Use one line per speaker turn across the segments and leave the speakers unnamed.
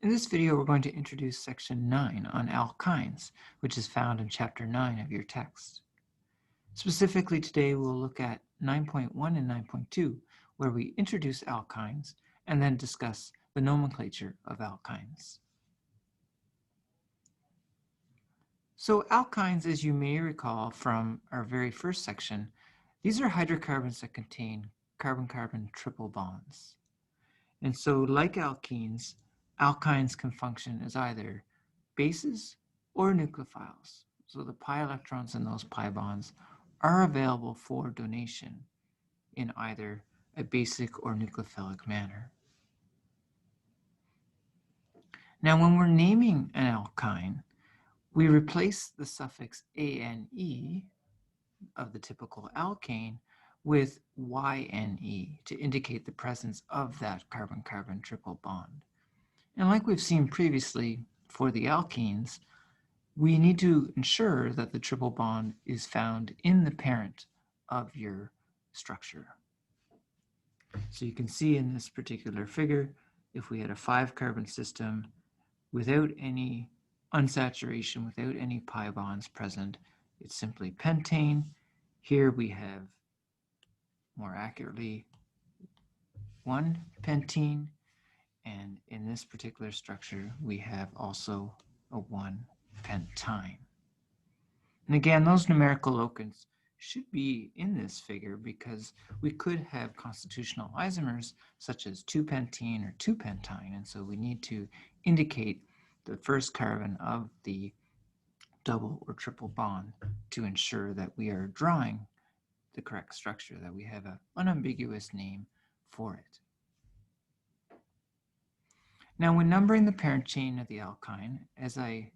In this video, we're going to introduce section 9 on alkynes, which is found in chapter 9 of your text. Specifically today, we'll look at 9.1 and 9.2, where we introduce alkynes and then discuss the nomenclature of alkynes. So alkynes, as you may recall from our very first section, these are hydrocarbons that contain carbon-carbon triple bonds. And so like alkenes, alkynes can function as either bases or nucleophiles. So the pi electrons in those pi bonds are available for donation in either a basic or nucleophilic manner. Now, when we're naming an alkyne, we replace the suffix ane of the typical alkane with yne to indicate the presence of that carbon-carbon triple bond. And like we've seen previously for the alkenes, we need to ensure that the triple bond is found in the parent of your structure. So you can see in this particular figure, if we had a 5-carbon system without any unsaturation, without any pi bonds present, it's simply pentane. Here we have, more accurately, 1 pentene. And in this particular structure, we have also a 1-pentyne. And again, those numerical locants should be in this figure because we could have constitutional isomers such as 2-pentene or 2-pentyne. And so we need to indicate the first carbon of the double or triple bond to ensure that we are drawing the correct structure, that we have an unambiguous name for it. Now, when numbering the parent chain of the alkyne, as I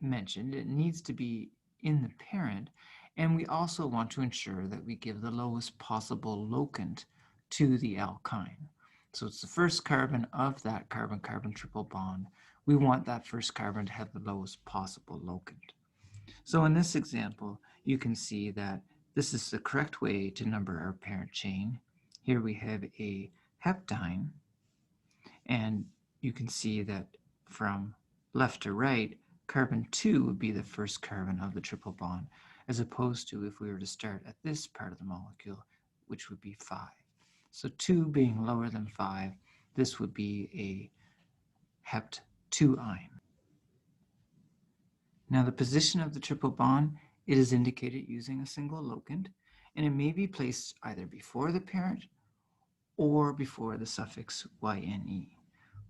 mentioned, it needs to be in the parent, and we also want to ensure that we give the lowest possible locant to the alkyne. So it's the first carbon of that carbon-carbon triple bond. We want that first carbon to have the lowest possible locant. So in this example, you can see that this is the correct way to number our parent chain. Here we have a heptyne, and you can see that from left to right, carbon 2 would be the first carbon of the triple bond, as opposed to if we were to start at this part of the molecule, which would be 5. So 2 being lower than 5, this would be a hept2-ine. Now the position of the triple bond, it is indicated using a single locant, and it may be placed either before the parent or before the suffix yne.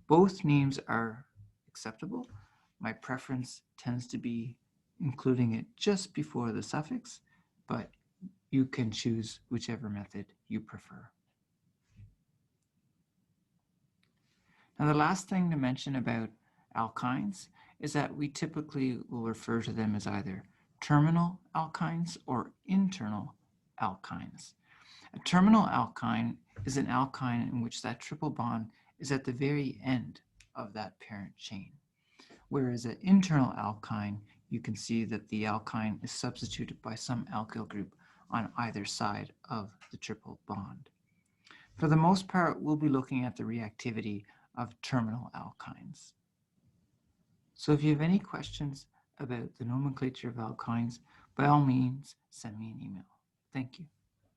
Both names are acceptable. My preference tends to be including it just before the suffix, but you can choose whichever method you prefer. Now, the last thing to mention about alkynes is that we typically will refer to them as either terminal alkynes or internal alkynes. A terminal alkyne is an alkyne in which that triple bond is at the very end of that parent chain. Whereas an internal alkyne, you can see that the alkyne is substituted by some alkyl group on either side of the triple bond. For the most part, we'll be looking at the reactivity of terminal alkynes. So if you have any questions about the nomenclature of alkynes, by all means, send me an email. Thank you.